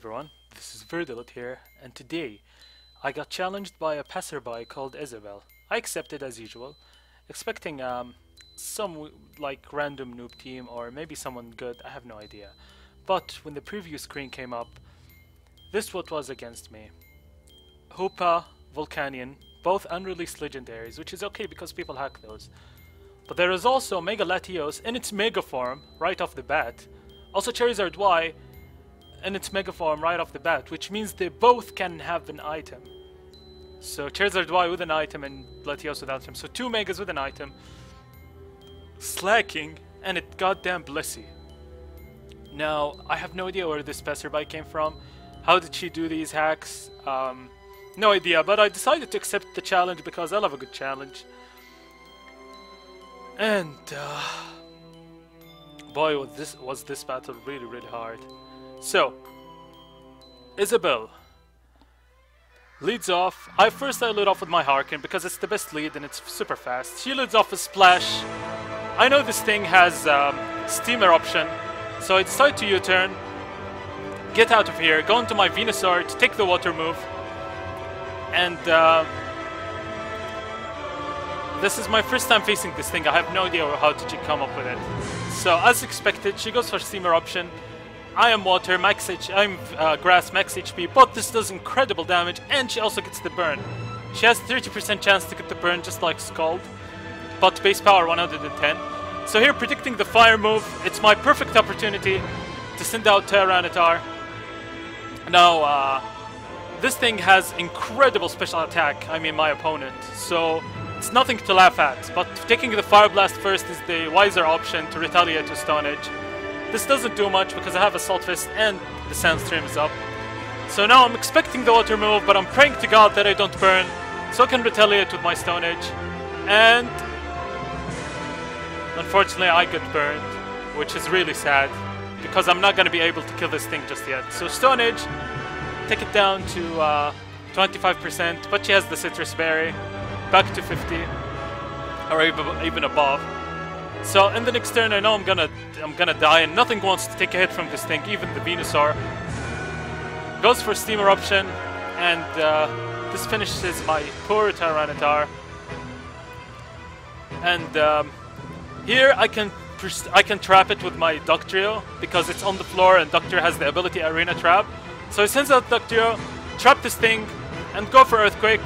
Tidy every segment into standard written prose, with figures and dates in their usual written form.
everyone, this is Verdilit here, and today I got challenged by a passerby called Isabel. I accepted as usual, expecting some like random noob team or maybe someone good, I have no idea. But when the preview screen came up, this what was against me. Hoopa, Volcanion, both unreleased legendaries, which is okay because people hack those. But there is also Mega Latios in its Mega form right off the bat. Also Charizard Y in its Mega form right off the bat, which means they both can have an item. So Charizard Y with an item and Latios without him. So two Megas with an item. Slaking and it goddamn Blissey. Now, I have no idea where this passerby came from. How did she do these hacks? No idea, but I decided to accept the challenge because I love a good challenge. And boy, was this battle really hard. So, Isabel leads off. I lead off with my Harkin because it's the best lead and it's super fast. She leads off with Splash. I know this thing has Steamer option, so I decide to U-turn, get out of here, go into my Venusaur to take the water move, and this is my first time facing this thing. I have no idea how to come up with it. So as expected, she goes for Steamer option. I am water, I'm grass, max HP, but this does incredible damage, and she also gets the burn. She has 30% chance to get the burn, just like Scald, but base power 110. So here, predicting the fire move, it's my perfect opportunity to send out Tyranitar. Now, this thing has incredible special attack, I mean my opponent, so it's nothing to laugh at, but taking the Fire Blast first is the wiser option to retaliate to Stone Edge. This doesn't do much because I have Assault Fist and the Sandstream is up. So now I'm expecting the water move, but I'm praying to God that I don't burn, so I can retaliate with my Stone Edge. And unfortunately I get burned, which is really sad, because I'm not going to be able to kill this thing just yet. So Stone Edge, take it down to 25%, but she has the Citrus Berry, back to 50, or even above. So in the next turn, I know I'm gonna die, and nothing wants to take a hit from this thing, even the Venusaur. Goes for Steamer option, and this finishes my poor Tyranitar. And here I can trap it with my Dugtrio because it's on the floor, and Dugtrio has the ability Arena Trap. So he sends out Dugtrio, trap this thing, and go for Earthquake.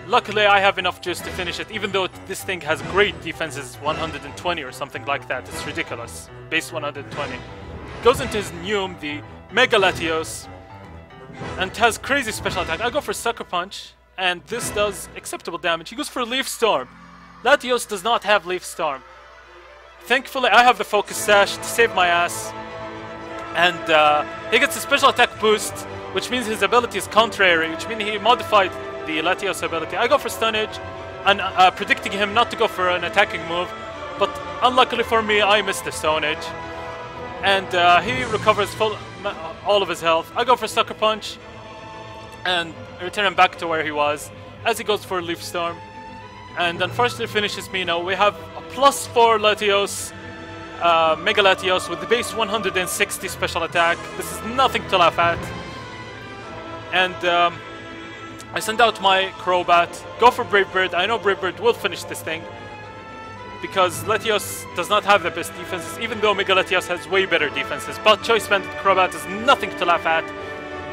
Luckily, I have enough juice to finish it, even though this thing has great defenses, 120 or something like that. It's ridiculous. Base 120. Goes into his Neum, the Mega Latios, and has crazy special attack. I go for Sucker Punch, and this does acceptable damage. He goes for Leaf Storm. Latios does not have Leaf Storm. Thankfully, I have the Focus Sash to save my ass. And he gets a special attack boost, which means his ability is contrary, which means he modified the Latios ability. I go for Stun Edge, and predicting him not to go for an attacking move, but unluckily for me, I missed the Stone Edge. And he recovers all of his health. I go for Sucker Punch, and return him back to where he was, as he goes for Leaf Storm. And unfortunately finishes me. Now we have a +4 Latios, Mega Latios with the base 160 special attack. This is nothing to laugh at. And I send out my Crobat, go for Brave Bird. I know Brave Bird will finish this thing because Latios does not have the best defenses, even though Mega Latios has way better defenses. But Choice Banded Crobat is nothing to laugh at.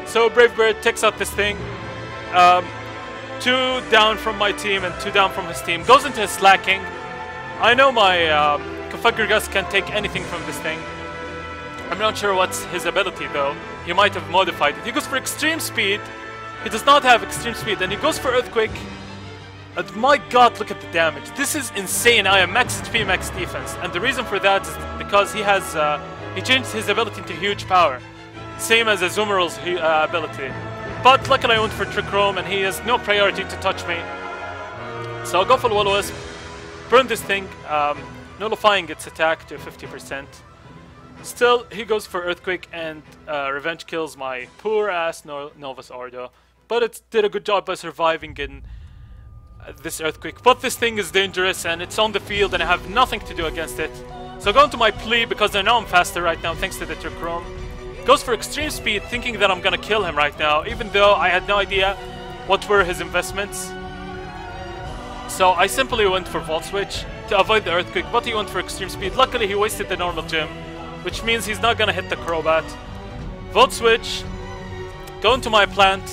So Brave Bird takes out this thing. 2 down from my team and 2 down from his team. Goes into his Slaking. I know my Configuragus can take anything from this thing. I'm not sure what's his ability though. He might have modified it. He goes for Extreme Speed. He does not have Extreme Speed, and he goes for Earthquake. And my god, look at the damage. This is insane. I am max HP, max defense. And the reason for that is because he has he changed his ability into Huge Power. Same as Azumarill's ability. But luckily I went for Trick Room, and he has no priority to touch me. So I'll go for Will-O-Wisp, burn this thing, nullifying its attack to 50%. Still, he goes for Earthquake, and Revenge kills my poor ass Novus Ordo. But it did a good job by surviving in this Earthquake. But this thing is dangerous, and it's on the field, and I have nothing to do against it. So I go into my plea because I know I'm faster right now thanks to the Trick Room. Goes for extreme speed, thinking that I'm gonna kill him right now, even though I had no idea what were his investments. So I simply went for Volt Switch to avoid the Earthquake, but he went for extreme speed. Luckily he wasted the normal gem, which means he's not gonna hit the Crobat. Volt Switch, go into my plant,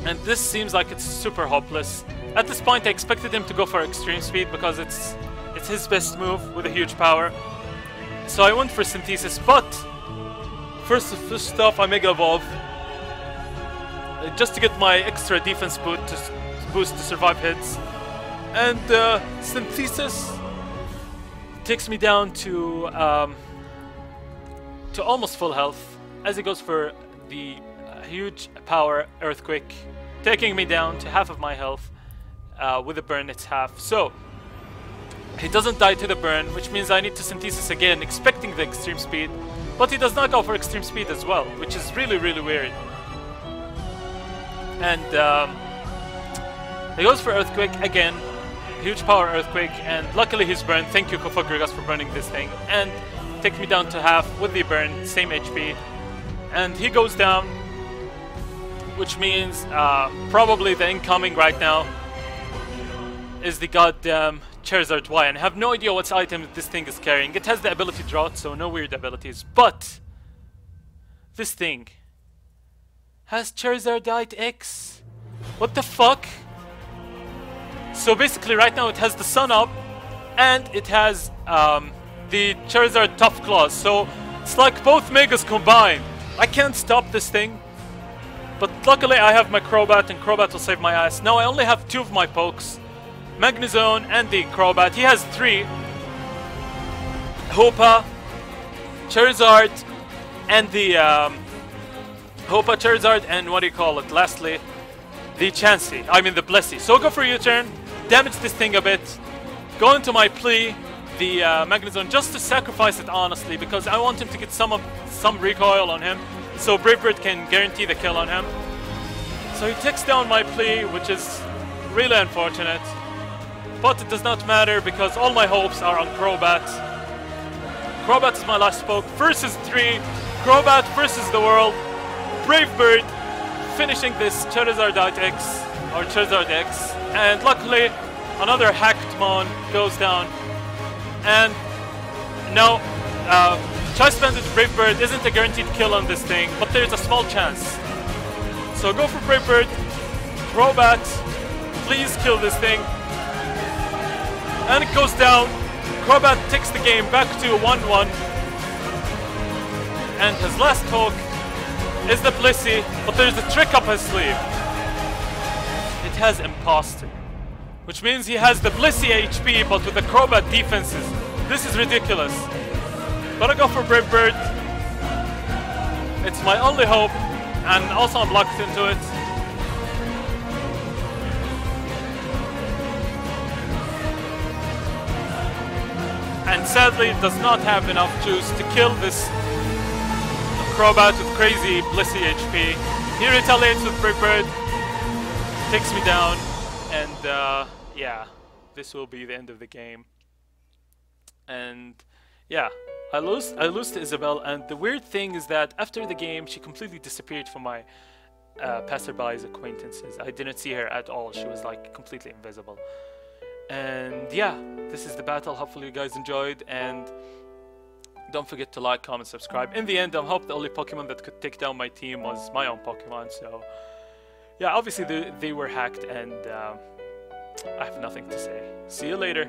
and this seems like it's super hopeless. At this point I expected him to go for extreme speed because it's his best move with a huge power. So I went for Synthesis, but first off I Mega Evolve just to get my extra defense boost to survive hits. And Synthesis takes me down to almost full health as he goes for the huge power Earthquake, taking me down to half of my health. With a burn it's half. So he doesn't die to the burn, which means I need to Synthesis again, expecting the extreme speed. But he does not go for extreme speed as well, which is really, really weird. And he goes for Earthquake again, huge power Earthquake, and luckily he's burned. Thank you Kofagrigas for burning this thing, and take me down to half with the burn, same HP. And he goes down, which means probably the incoming right now is the goddamn Charizard Y, and I have no idea what item this thing is carrying. It has the ability Drought, so no weird abilities, but this thing has Charizardite X. What the fuck? So basically right now it has the Sun Up, and it has the Charizard Tough Claws, so it's like both Megas combined. I can't stop this thing, but luckily I have my Crobat, and Crobat will save my ass. Now I only have 2 of my pokes, Magnezone and the Crobat. He has 3. Hoopa, Charizard, and the Hoopa, Charizard, and what do you call it? Lastly, the Chansey. I mean the Blissey. So go for U-turn, damage this thing a bit, go into my plea, the Magnezone, just to sacrifice it honestly, because I want him to get some recoil on him, so Brave Bird can guarantee the kill on him. So he takes down my plea, which is really unfortunate. But it does not matter because all my hopes are on Crobat. Crobat is my last poke. Versus 3. Crobat versus the world. Brave Bird finishing this Charizardite X, or Charizard X. And luckily, another hacked Mon goes down. And no, Choice Banded Brave Bird isn't a guaranteed kill on this thing, but there's a small chance. So go for Brave Bird. Crobat, please kill this thing. And it goes down. Crobat takes the game back to 1-1. And his last poke is the Blissey, but there's a trick up his sleeve. It has Imposter, which means he has the Blissey HP, but with the Crobat defenses. This is ridiculous. But I go for Brave Bird. It's my only hope, and also I'm locked into it. And sadly it does not have enough juice to kill this Crobat with crazy Blissey HP. He retaliates with Brave Bird, takes me down, and yeah, this will be the end of the game. And yeah, I lose to Isabelle, and the weird thing is that after the game she completely disappeared from my passerby's acquaintances. I didn't see her at all. She was like completely invisible. And yeah, this is the battle. Hopefully you guys enjoyed, and don't forget to like, comment, subscribe. In the end, I hope the only Pokemon that could take down my team was my own Pokemon. So yeah, obviously they were hacked, and I have nothing to say. See you later.